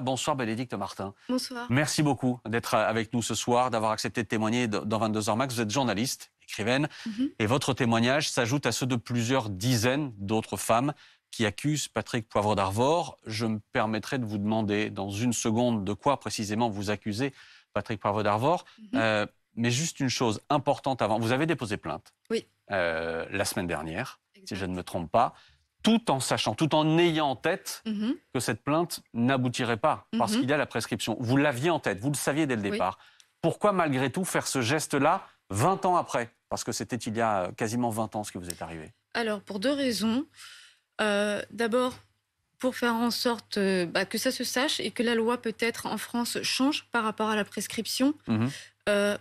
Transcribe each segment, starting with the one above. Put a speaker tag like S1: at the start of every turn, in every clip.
S1: Bonsoir Bénédicte Martin.
S2: Bonsoir.
S1: Merci beaucoup d'être avec nous ce soir, d'avoir accepté de témoigner dans 22h Max. Vous êtes journaliste, écrivaine, et votre témoignage s'ajoute à ceux de plusieurs dizaines d'autres femmes qui accusent Patrick Poivre d'Arvor. Je me permettrai de vous demander dans une seconde de quoi précisément vous accusez Patrick Poivre d'Arvor. Mais juste une chose importante avant. Vous avez déposé plainte la semaine dernière, si je ne me trompe pas, tout en sachant, tout en ayant en tête que cette plainte n'aboutirait pas, parce qu'il y a la prescription. Vous l'aviez en tête, vous le saviez dès le départ. Pourquoi malgré tout faire ce geste-là 20 ans après? Parce que c'était il y a quasiment 20 ans ce qui vous est arrivé.
S2: Alors, pour deux raisons. D'abord, pour faire en sorte que ça se sache et que la loi peut-être en France change par rapport à la prescription.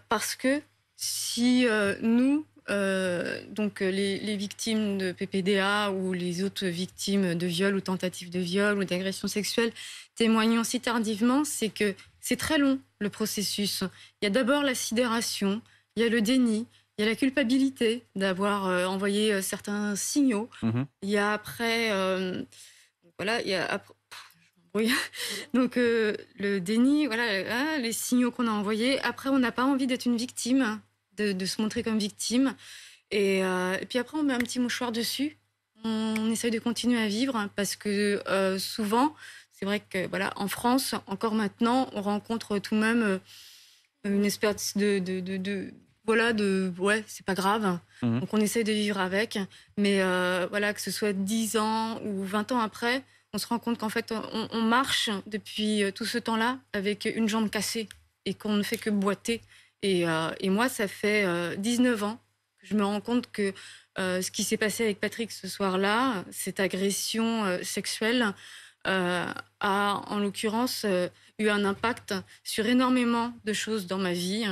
S2: Parce que si nous, donc les victimes de PPDA ou les autres victimes de viol ou tentatives de viol ou d'agression sexuelle témoignons si tardivement, c'est que c'est très long le processus. Il y a d'abord la sidération, il y a le déni, il y a la culpabilité d'avoir envoyé certains signaux. Il y a après, voilà, il y a après, donc le déni, voilà, les signaux qu'on a envoyés. Après, on n'a pas envie d'être une victime, de se montrer comme victime. Et puis après, on met un petit mouchoir dessus. On essaye de continuer à vivre parce que souvent, c'est vrai que voilà, en France, encore maintenant, on rencontre tout de même une espèce ouais, c'est pas grave. Donc on essaye de vivre avec. Mais voilà, que ce soit 10 ans ou 20 ans après, on se rend compte qu'en fait, on marche depuis tout ce temps-là avec une jambe cassée et qu'on ne fait que boiter. Et moi, ça fait 19 ans que je me rends compte que ce qui s'est passé avec Patrick ce soir-là, cette agression sexuelle, a en l'occurrence eu un impact sur énormément de choses dans ma vie,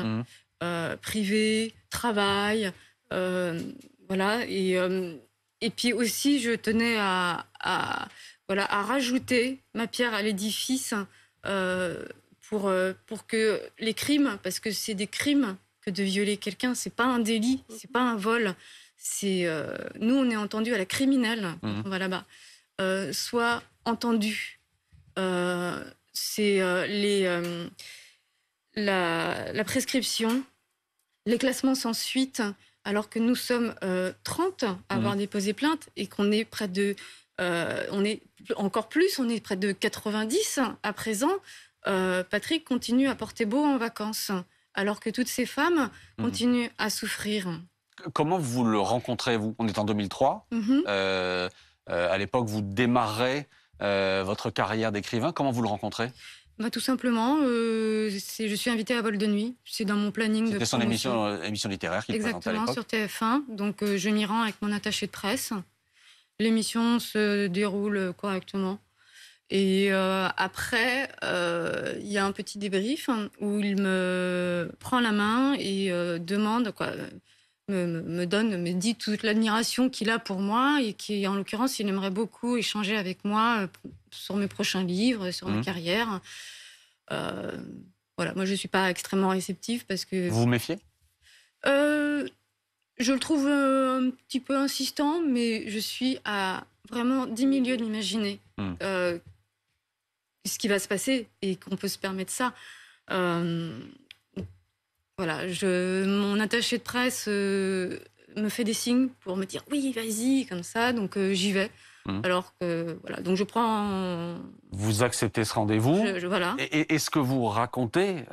S2: privée, travail, voilà. Et puis aussi, je tenais à rajouter ma pierre à l'édifice pour que les crimes, parce que c'est des crimes que de violer quelqu'un, c'est pas un délit, c'est pas un vol. C'est nous, on est entendus à la criminelle quand on va là-bas, soient entendus. C'est la prescription, les classements sans suite, alors que nous sommes 30 à avoir déposé plainte et qu'on est près de... on est encore plus, on est près de 90 à présent. Patrick continue à porter beau en vacances, alors que toutes ces femmes continuent à souffrir.
S1: Comment vous le rencontrez, vous? On est en 2003. À l'époque, vous démarrez votre carrière d'écrivain. Comment vous le rencontrez?
S2: Tout simplement, je suis invitée à Vol de nuit. C'est dans mon planning de promotion.
S1: C'était son émission littéraire qu'il présentait à l'époque.
S2: Exactement, sur TF1. Donc je m'y rends avec mon attaché de presse. L'émission se déroule correctement. Et après, il y a un petit débrief où il me prend la main et demande, me dit toute l'admiration qu'il a pour moi et qui, en l'occurrence, il aimerait beaucoup échanger avec moi sur mes prochains livres, sur ma carrière. Voilà, moi, je ne suis pas extrêmement réceptive parce que...
S1: Vous vous méfiez?
S2: Je le trouve un petit peu insistant, mais je suis à vraiment 10 000 lieues de m'imaginer ce qui va se passer et qu'on peut se permettre ça. Voilà, mon attaché de presse me fait des signes pour me dire oui, vas-y, comme ça, donc j'y vais. Alors que, voilà, donc je prends...
S1: Vous acceptez ce rendez-vous.
S2: Voilà.
S1: Et ce que vous racontez,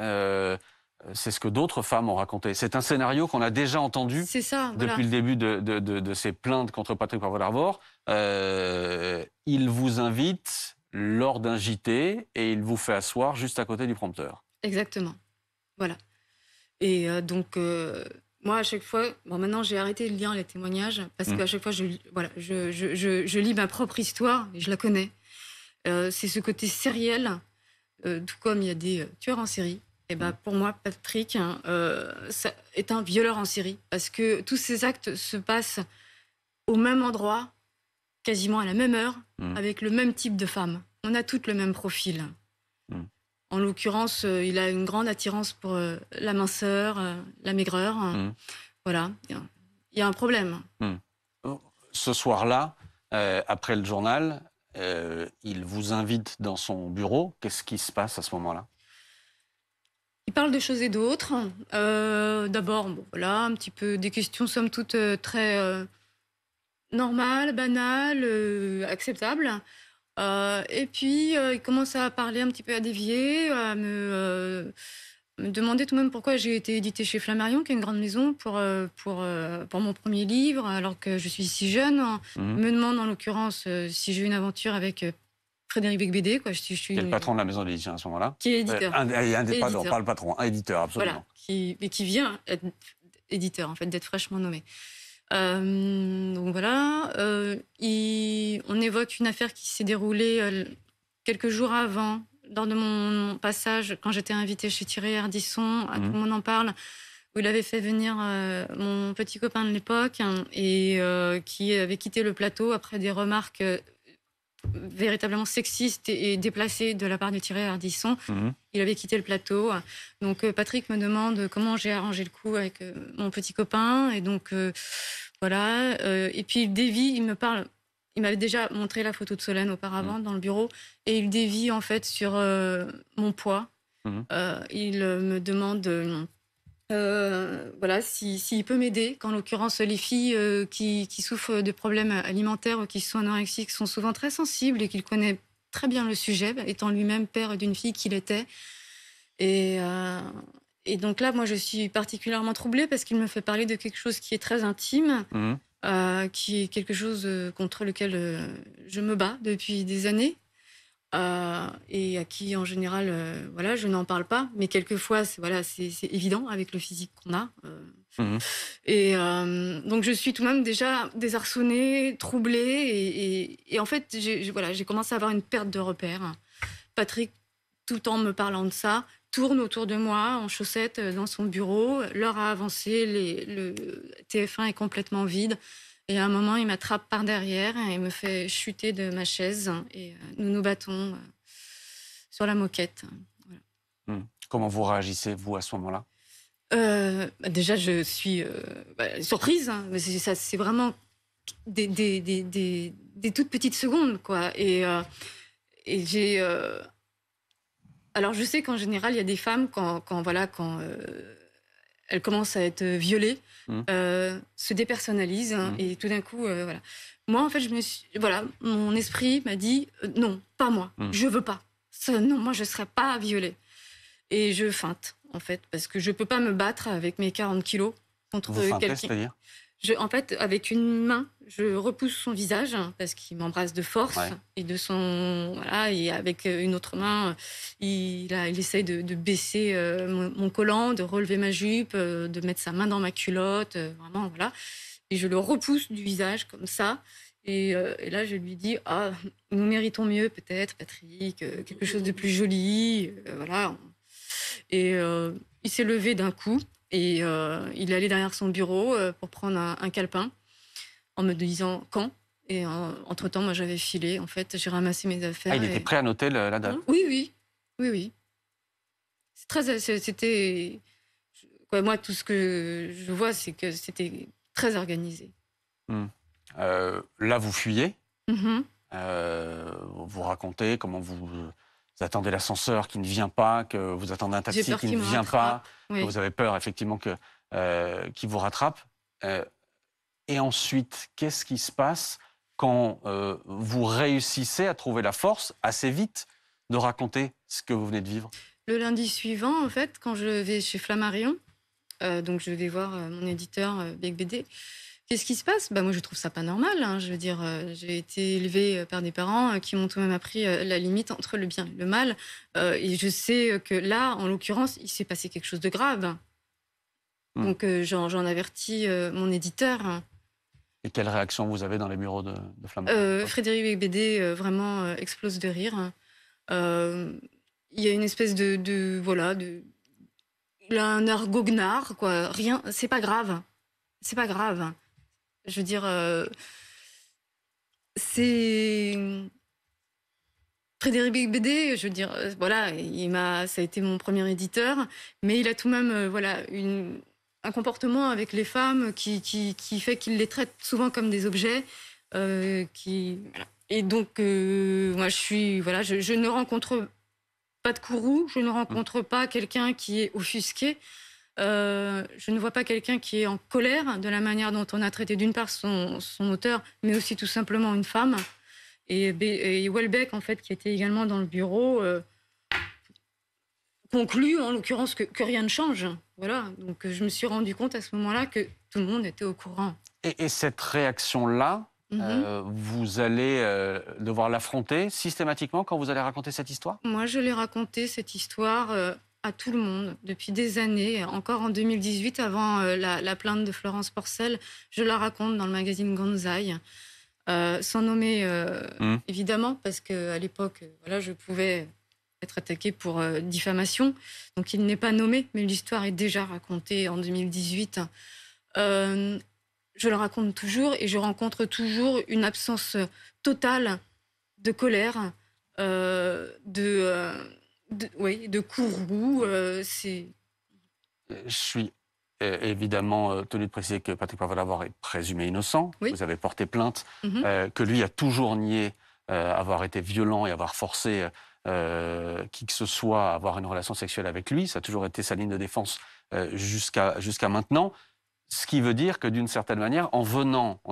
S1: c'est ce que d'autres femmes ont raconté. C'est un scénario qu'on a déjà entendu depuis le début de ces plaintes contre Patrick Poivre d'Arvor. Il vous invite lors d'un JT et il vous fait asseoir juste à côté du prompteur.
S2: Exactement. Voilà. Et donc, moi, à chaque fois... Bon, maintenant, j'ai arrêté de lire les témoignages parce qu'à chaque fois, je lis ma propre histoire et je la connais. C'est ce côté sériel, tout comme il y a des tueurs en série. Et pour moi, Patrick ça est un violeur en série parce que tous ces actes se passent au même endroit, quasiment à la même heure, avec le même type de femme. On a toutes le même profil. En l'occurrence, il a une grande attirance pour la minceur, la maigreur. Voilà, il y a un problème.
S1: Ce soir-là, après le journal, il vous invite dans son bureau. Qu'est-ce qui se passe à ce moment-là?
S2: Il parle de choses et d'autres. D'abord, bon, voilà, un petit peu des questions somme toute très normales, banales, acceptables. Et puis, il commence à parler un petit peu, à dévier, à me demander tout de même pourquoi j'ai été éditée chez Flammarion, qui est une grande maison, pour mon premier livre, alors que je suis si jeune.
S1: Mmh.
S2: Il me demande en l'occurrence si j'ai eu une aventure avec Frédéric Becbédé, quoi. Je suis
S1: Qui est le patron de la maison d'édition à ce moment-là?
S2: qui est éditeur.
S1: Pardon,
S2: Éditeur.
S1: pas le patron, un éditeur, absolument.
S2: Voilà, mais qui vient être éditeur, en fait, d'être fraîchement nommé. Donc voilà, on évoque une affaire qui s'est déroulée quelques jours avant, lors de mon passage, quand j'étais invitée chez Thierry Ardisson, à Tout le monde en parle, où il avait fait venir mon petit copain de l'époque et qui avait quitté le plateau après des remarques véritablement sexiste et déplacé de la part de Thierry Ardisson. Il avait quitté le plateau. Donc Patrick me demande comment j'ai arrangé le coup avec mon petit copain. Et donc voilà. Et puis il dévie, il me parle. Il m'avait déjà montré la photo de Solène auparavant dans le bureau. Et il dévie en fait sur mon poids. Il me demande voilà, s'il peut m'aider, qu'en l'occurrence, les filles qui souffrent de problèmes alimentaires ou qui sont anorexiques sont souvent très sensibles et qu'il connaît très bien le sujet, étant lui-même père d'une fille qu'il était. Et donc là, moi, je suis particulièrement troublée parce qu'il me fait parler de quelque chose qui est très intime, qui est quelque chose contre lequel je me bats depuis des années. Et à qui en général voilà, je n'en parle pas, mais quelquefois c'est évident avec le physique qu'on a et donc je suis tout de même déjà désarçonnée, troublée et en fait j'ai commencé à avoir une perte de repères. Patrick, tout en me parlant de ça, tourne autour de moi en chaussettes dans son bureau. L'heure a avancé, le TF1 est complètement vide. Et à un moment, il m'attrape par derrière et me fait chuter de ma chaise. Et nous nous battons sur la moquette. Voilà.
S1: Comment vous réagissez, vous, à ce moment-là?
S2: Déjà, je suis surprise. Mais c'est vraiment des toutes petites secondes, quoi. Et j'ai... Alors, je sais qu'en général, il y a des femmes, quand elles commencent à être violées, se dépersonnalisent et tout d'un coup, voilà. Moi, en fait, mon esprit m'a dit non, pas moi, je veux pas. Non, moi, je serais pas violée. Et je feinte, en fait, parce que je peux pas me battre avec mes 40 kilos contre quelqu'un.
S1: C'est-à-dire
S2: En fait, avec une main, je repousse son visage parce qu'il m'embrasse de force et et avec une autre main, il essaye de baisser mon collant, de relever ma jupe, de mettre sa main dans ma culotte, vraiment voilà. Et je le repousse du visage comme ça. Et là, je lui dis nous méritons mieux peut-être, Patrick, quelque chose de plus joli, voilà. Et il s'est levé d'un coup. Et il est allé derrière son bureau pour prendre un calepin en me disant quand. Et entre-temps, moi, j'avais filé. En fait, j'ai ramassé mes affaires.
S1: Il était prêt à noter la date?
S2: Oui. C'était... moi, tout ce que je vois, c'est que c'était très organisé.
S1: Là, vous fuyez. Vous racontez comment vous attendez l'ascenseur qui ne vient pas, que vous attendez un taxi qui ne vient pas, que vous avez peur effectivement qu'il vous rattrape. Et ensuite, qu'est-ce qui se passe quand vous réussissez à trouver la force assez vite de raconter ce que vous venez de vivre?
S2: Le lundi suivant, en fait, quand je vais chez Flammarion, donc je vais voir mon éditeur Becbédé. Qu'est-ce qui se passe? Moi, je trouve ça pas normal. Hein. Je veux dire, j'ai été élevée par des parents qui m'ont tout de même appris la limite entre le bien et le mal. Et je sais que là, en l'occurrence, il s'est passé quelque chose de grave. Donc, j'en avertis mon éditeur.
S1: Et quelle réaction vous avez dans les bureaux de Flammarion?
S2: Frédéric Becbédé vraiment explose de rire. Il y a une espèce il a un air goguenard, quoi. Rien, c'est pas grave. C'est pas grave. Je veux dire, c'est Frédéric Becbédé, je veux dire, ça a été mon premier éditeur, mais il a tout de même, un comportement avec les femmes qui fait qu'il les traite souvent comme des objets, Et donc, moi, je ne rencontre pas de courroux, je ne rencontre pas quelqu'un qui est offusqué. Je ne vois pas quelqu'un qui est en colère de la manière dont on a traité d'une part son auteur, mais aussi tout simplement une femme. Et Houellebecq, en fait, qui était également dans le bureau, conclut en l'occurrence que rien ne change. Voilà. Donc je me suis rendu compte à ce moment-là que tout le monde était au courant.
S1: Et cette réaction-là, vous allez devoir l'affronter systématiquement quand vous allez raconter cette histoire?
S2: Moi, je l'ai raconté, cette histoire, à tout le monde depuis des années. Encore en 2018, avant la plainte de Florence Porcel, je la raconte dans le magazine Gonzai, sans nommer évidemment, parce qu'à l'époque, voilà, je pouvais être attaquée pour diffamation. Donc il n'est pas nommé, mais l'histoire est déjà racontée en 2018. Je le raconte toujours et je rencontre toujours une absence totale de colère, de courroux.
S1: Je suis évidemment tenu de préciser que Patrick Poivre d'Arvor est présumé innocent.
S2: Oui.
S1: Vous avez porté plainte, que lui a toujours nié avoir été violent et avoir forcé qui que ce soit à avoir une relation sexuelle avec lui. Ça a toujours été sa ligne de défense jusqu'à maintenant. Ce qui veut dire que d'une certaine manière, en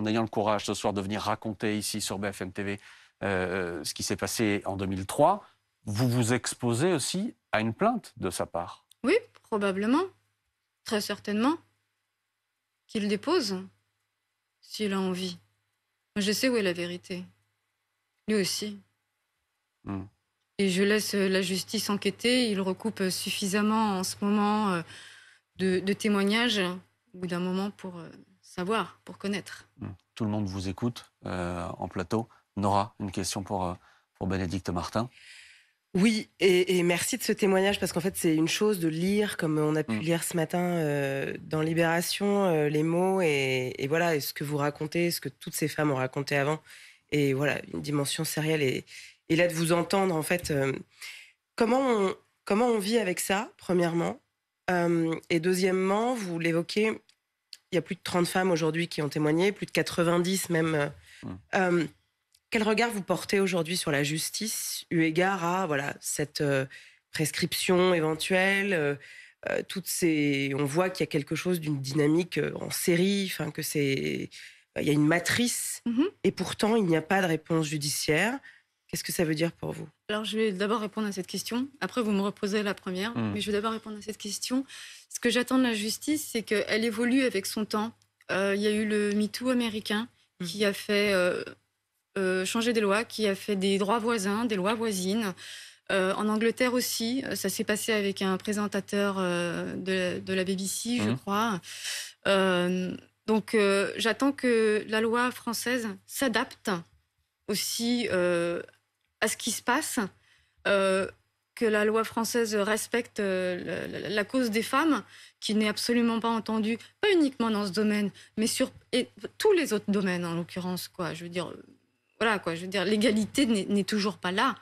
S1: ayant le courage ce soir de venir raconter ici sur BFM TV ce qui s'est passé en 2003, vous vous exposez aussi à une plainte de sa part.
S2: Oui, probablement, très certainement, qu'il dépose, s'il a envie. Je sais où est la vérité. Lui aussi. Et je laisse la justice enquêter. Il recoupe suffisamment en ce moment de témoignages, au bout d'un moment, pour savoir, pour connaître.
S1: Tout le monde vous écoute en plateau. Nora, une question pour Bénédicte Martin.
S3: Oui, et merci de ce témoignage, parce qu'en fait, c'est une chose de lire, comme on a pu lire ce matin dans Libération, les mots, et voilà, et ce que vous racontez, ce que toutes ces femmes ont raconté avant, et voilà, une dimension sérielle, et là, de vous entendre, en fait, comment on vit avec ça, premièrement, et deuxièmement, vous l'évoquez, il y a plus de 30 femmes aujourd'hui qui ont témoigné, plus de 90 même. Quel regard vous portez aujourd'hui sur la justice, eu égard à cette prescription éventuelle, on voit qu'il y a quelque chose d'une dynamique en série, il y a une matrice, et pourtant il n'y a pas de réponse judiciaire. Qu'est-ce que ça veut dire pour vous?
S2: Alors, je vais d'abord répondre à cette question. Après, vous me reposez la première. Mais je vais d'abord répondre à cette question. Ce que j'attends de la justice, c'est qu'elle évolue avec son temps. Il y a eu le MeToo américain qui a fait changer des lois, qui a fait des droits voisins, des lois voisines. En Angleterre aussi, ça s'est passé avec un présentateur de la BBC, je crois. Donc, j'attends que la loi française s'adapte aussi à ce qui se passe, que la loi française respecte la cause des femmes, qui n'est absolument pas entendue, pas uniquement dans ce domaine, mais sur tous les autres domaines, en l'occurrence, quoi. Je veux dire, l'égalité n'est toujours pas là.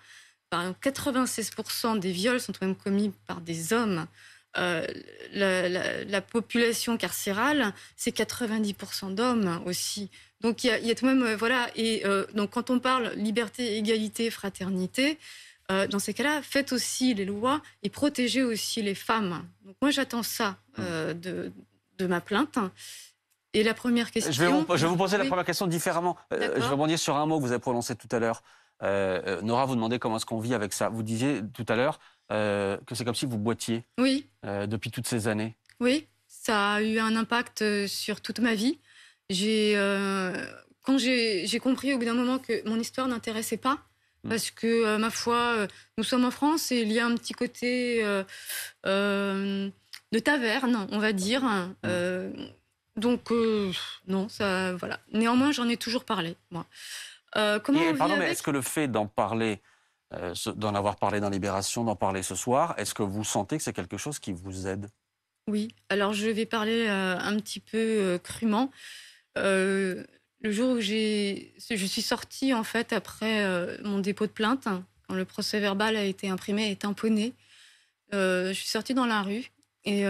S2: Par exemple, 96% des viols sont quand même commis par des hommes. La population carcérale, c'est 90% d'hommes aussi. Donc il y a tout de même donc quand on parle liberté, égalité, fraternité, dans ces cas-là, faites aussi les lois et protégez aussi les femmes. Donc moi j'attends ça de ma plainte. Et la première question.
S1: Je vais vous poser la première question différemment. Je vais rebondir sur un mot que vous avez prononcé tout à l'heure. Nora, vous demandez comment est-ce qu'on vit avec ça. Vous disiez tout à l'heure que c'est comme si vous boitiez.
S2: Oui.
S1: Depuis toutes ces années.
S2: Oui, ça a eu un impact sur toute ma vie. Quand j'ai compris au bout d'un moment que mon histoire n'intéressait pas, parce que, ma foi, nous sommes en France et il y a un petit côté de taverne, on va dire. Donc, non, ça, voilà. Néanmoins, j'en ai toujours parlé, moi.
S1: Mais est-ce que le fait d'en parler, d'en avoir parlé dans Libération, d'en parler ce soir, est-ce que vous sentez que c'est quelque chose qui vous aide?
S2: Oui, alors je vais parler un petit peu crûment. Le jour où je suis sortie, en fait, après mon dépôt de plainte, quand le procès-verbal a été imprimé et tamponné, je suis sortie dans la rue et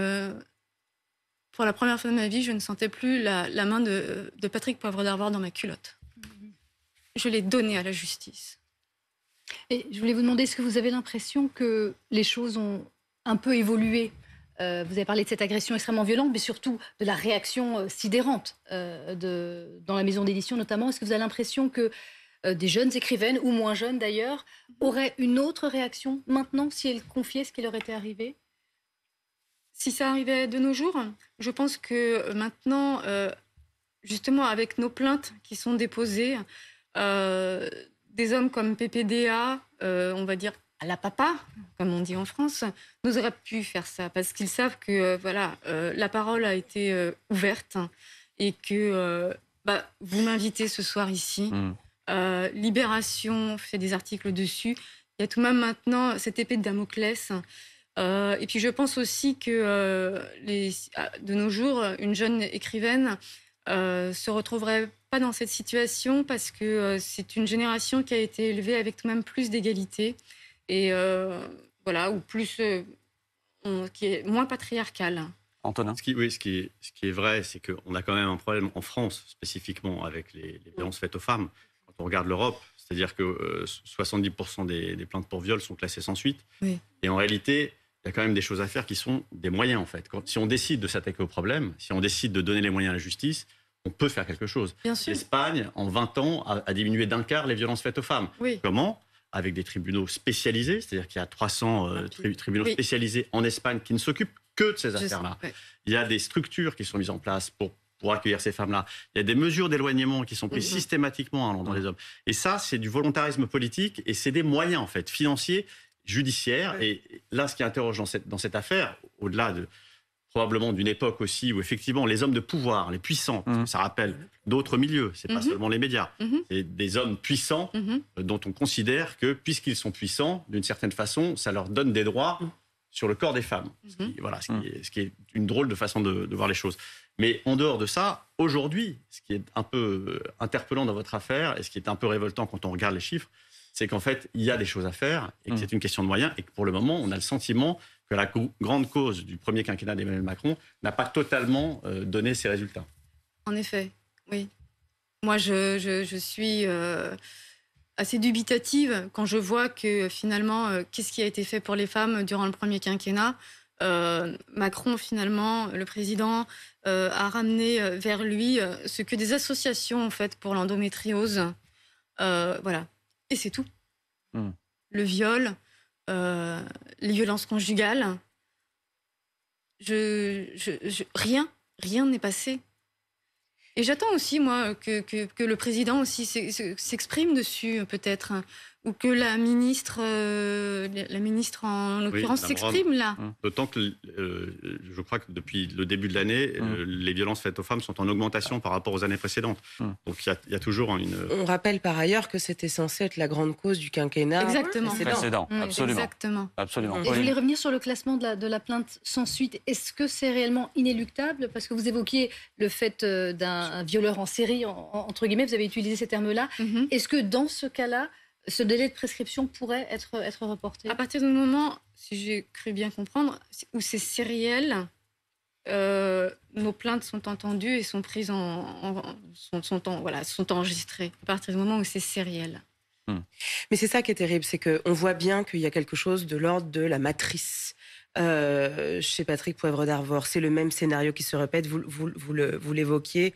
S2: pour la première fois de ma vie, je ne sentais plus la main de Patrick Poivre d'Arvor dans ma culotte. je l'ai donné à la justice.
S4: Et je voulais vous demander, est-ce que vous avez l'impression que les choses ont un peu évolué ? Vous avez parlé de cette agression extrêmement violente, mais surtout de la réaction sidérante dans la maison d'édition notamment. Est-ce que vous avez l'impression que des jeunes écrivaines, ou moins jeunes d'ailleurs, auraient une autre réaction maintenant si elles confiaient ce qui leur était arrivé ?
S2: Si ça arrivait de nos jours, je pense que maintenant, justement avec nos plaintes qui sont déposées, des hommes comme PPDA, on va dire à la papa, comme on dit en France, n'oseraient plus faire ça parce qu'ils savent que la parole a été ouverte et que vous m'invitez ce soir ici. Libération fait des articles dessus. Il y a tout de même maintenant cette épée de Damoclès. Et puis je pense aussi que de nos jours, une jeune écrivaine se retrouverait pas dans cette situation parce que c'est une génération qui a été élevée avec tout de même plus d'égalité et ou plus qui est moins patriarcale.
S1: Antonin.
S5: Ce qui est vrai, c'est qu'on a quand même un problème en France spécifiquement avec les violences faites aux femmes. Quand on regarde l'Europe, c'est-à-dire que 70% des plaintes pour viol sont classées sans suite.
S2: Oui.
S5: Et en réalité, il y a quand même des choses à faire qui sont des moyens, en fait. Si on décide de s'attaquer au problème, si on décide de donner les moyens à la justice, on peut faire quelque chose.
S2: Bien sûr.
S5: L'Espagne, en 20 ans, a diminué d'un quart les violences faites aux femmes.
S2: Oui.
S5: Comment ? Avec des tribunaux spécialisés, c'est-à-dire qu'il y a 300 tribunaux spécialisés en Espagne qui ne s'occupent que de ces affaires-là.
S2: Ouais.
S5: Il y a des structures qui sont mises en place pour accueillir ces femmes-là. Il y a des mesures d'éloignement qui sont prises systématiquement à l'endroit des hommes. Et ça, c'est du volontarisme politique et c'est des moyens, en fait, financiers, judiciaires. Et là, ce qui interroge dans cette affaire, au-delà probablement d'une époque aussi où effectivement les hommes de pouvoir, les puissants, parce que ça rappelle d'autres milieux, c'est pas seulement les médias, c'est des hommes puissants dont on considère que puisqu'ils sont puissants, d'une certaine façon, ça leur donne des droits sur le corps des femmes. Ce qui est une drôle de façon de voir les choses. Mais en dehors de ça, aujourd'hui, ce qui est un peu interpellant dans votre affaire et ce qui est un peu révoltant quand on regarde les chiffres, c'est qu'en fait, il y a des choses à faire et que c'est une question de moyens et que pour le moment, on a le sentiment que la grande cause du premier quinquennat d'Emmanuel Macron n'a pas totalement donné ses résultats.
S2: En effet, oui. Moi, je suis assez dubitative quand je vois que finalement, qu'est-ce qui a été fait pour les femmes durant le premier quinquennat. Macron, finalement, le président, a ramené vers lui ce que des associations ont fait pour l'endométriose. Voilà. Et c'est tout. Le viol, les violences conjugales. Rien n'est passé. Et j'attends aussi, moi, que le président aussi s'exprime dessus, peut-être. Ou que la ministre en l'occurrence, s'exprime là.
S5: D'autant que je crois que depuis le début de l'année, les violences faites aux femmes sont en augmentation par rapport aux années précédentes. Donc il y a toujours une...
S3: On rappelle par ailleurs que c'était censé être la grande cause du quinquennat
S1: précédent. Absolument.
S2: Exactement.
S1: Absolument.
S4: Et je voulais revenir sur le classement de la plainte sans suite. Est-ce que c'est réellement inéluctable ? Parce que vous évoquiez le fait d'un violeur en série, entre guillemets, vous avez utilisé ces termes-là. Est-ce que dans ce cas-là, ce délai de prescription pourrait être reporté ?
S2: À partir du moment, si j'ai cru bien comprendre, où c'est sériel, nos plaintes sont entendues et sont prises sont enregistrées. À partir du moment où c'est sériel.
S3: Mais c'est ça qui est terrible, c'est qu'on voit bien qu'il y a quelque chose de l'ordre de la matrice. Chez Patrick Poivre d'Arvor, c'est le même scénario qui se répète, vous l'évoquiez.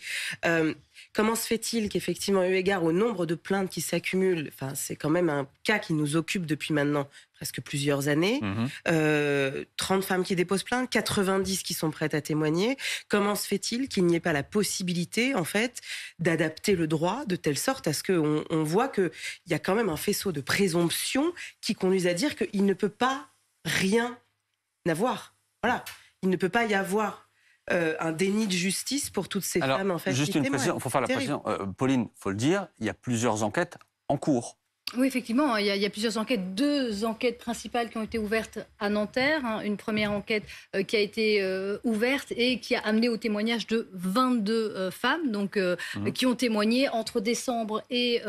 S3: Comment se fait-il qu'effectivement, eu égard au nombre de plaintes qui s'accumulent, c'est quand même un cas qui nous occupe depuis maintenant presque plusieurs années, 30 femmes qui déposent plainte, 90 qui sont prêtes à témoigner, comment se fait-il qu'il n'y ait pas la possibilité, en fait, d'adapter le droit de telle sorte à ce qu'on voit qu'il y a quand même un faisceau de présomption qui conduisent à dire qu'il ne peut pas rien avoir. Voilà. Il ne peut pas y avoir un déni de justice pour toutes ces femmes, en fait.
S1: Juste une précision, il faut faire la précision. Pauline, il faut le dire, il y a plusieurs enquêtes en cours.
S4: Oui, effectivement, il y a plusieurs enquêtes, 2 enquêtes principales qui ont été ouvertes à Nanterre. Une première enquête qui a été ouverte et qui a amené au témoignage de 22 femmes qui ont témoigné entre décembre et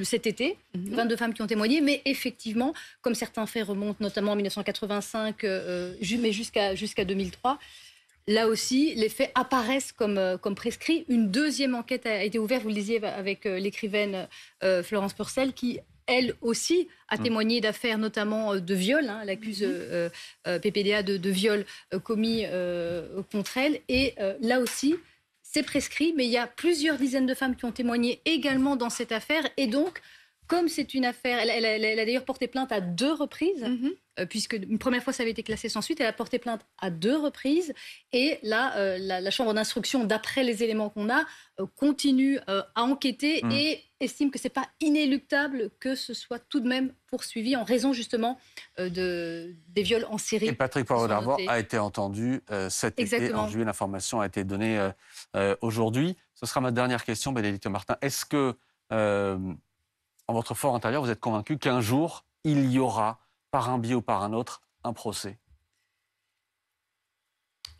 S4: cet été. 22 femmes qui ont témoigné, mais effectivement, comme certains faits remontent notamment en 1985, mais jusqu'à 2003, là aussi, les faits apparaissent comme prescrits. Une deuxième enquête a été ouverte, vous le disiez, avec l'écrivaine Florence Purcell, qui, elle aussi, a témoigné d'affaires notamment de viol. Elle accuse PPDA de viol commis contre elle. Et là aussi, c'est prescrit, mais il y a plusieurs dizaines de femmes qui ont témoigné également dans cette affaire. Et donc, comme c'est une affaire, elle a d'ailleurs porté plainte à 2 reprises, puisque une première fois ça avait été classé sans suite, elle a porté plainte à 2 reprises. Et là, la chambre d'instruction, d'après les éléments qu'on a, continue à enquêter et estime que ce n'est pas inéluctable que ce soit tout de même poursuivi en raison justement des viols en série.
S1: Et Patrick Poivre d'Arvor a été entendu cet été, en juillet. L'information a été donnée aujourd'hui. Ce sera ma dernière question, Bénédicte Martin. Est-ce que, en votre fort intérieur, vous êtes convaincu qu'un jour, il y aura, par un biais ou par un autre, un procès?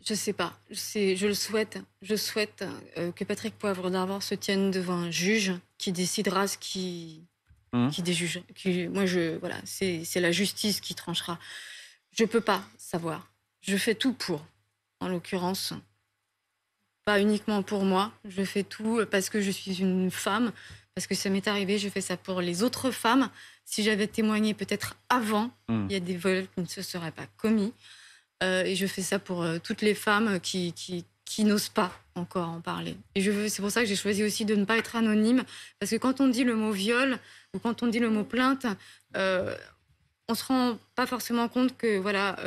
S2: Je ne sais pas. Je le souhaite. Je souhaite que Patrick Poivre d'Arvor se tienne devant un juge qui décidera ce qui déjuge. Voilà, c'est la justice qui tranchera. Je ne peux pas savoir. Je fais tout pour, en l'occurrence. Pas uniquement pour moi. Je fais tout parce que je suis une femme, parce que ça m'est arrivé. Je fais ça pour les autres femmes. Si j'avais témoigné peut-être avant, il y a des viols qui ne se seraient pas commis. Et je fais ça pour toutes les femmes qui n'osent pas encore en parler. Et c'est pour ça que j'ai choisi aussi de ne pas être anonyme, parce que quand on dit le mot viol ou quand on dit le mot plainte, on se rend pas forcément compte que voilà,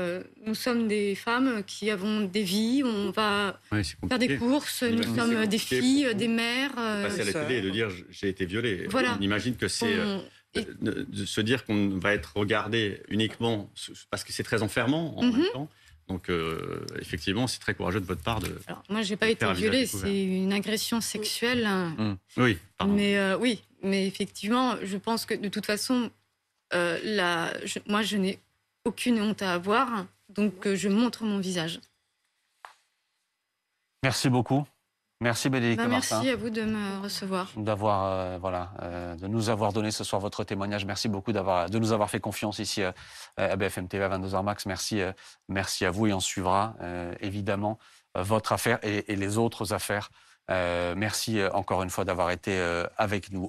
S2: nous sommes des femmes qui avons des vies, on va faire des courses, nous sommes des filles, des mères.
S5: Passer à la télé et de dire j'ai été violée.
S2: Voilà.
S5: On imagine que c'est de se dire qu'on va être regardé uniquement parce que c'est très enfermant en même temps. Donc, effectivement, c'est très courageux de votre part de.
S2: Alors, moi, j'ai pas été violée, c'est une agression sexuelle.
S5: Oui, pardon.
S2: Mais effectivement, je pense que de toute façon, moi, je n'ai aucune honte à avoir, donc je montre mon visage.
S1: Merci beaucoup. Merci Bénédicte Martin.
S2: Merci à vous de me recevoir.
S1: De nous avoir donné ce soir votre témoignage. Merci beaucoup de nous avoir fait confiance ici à BFM TV à 22h max. Merci à vous et on suivra évidemment votre affaire et les autres affaires. Merci encore une fois d'avoir été avec nous.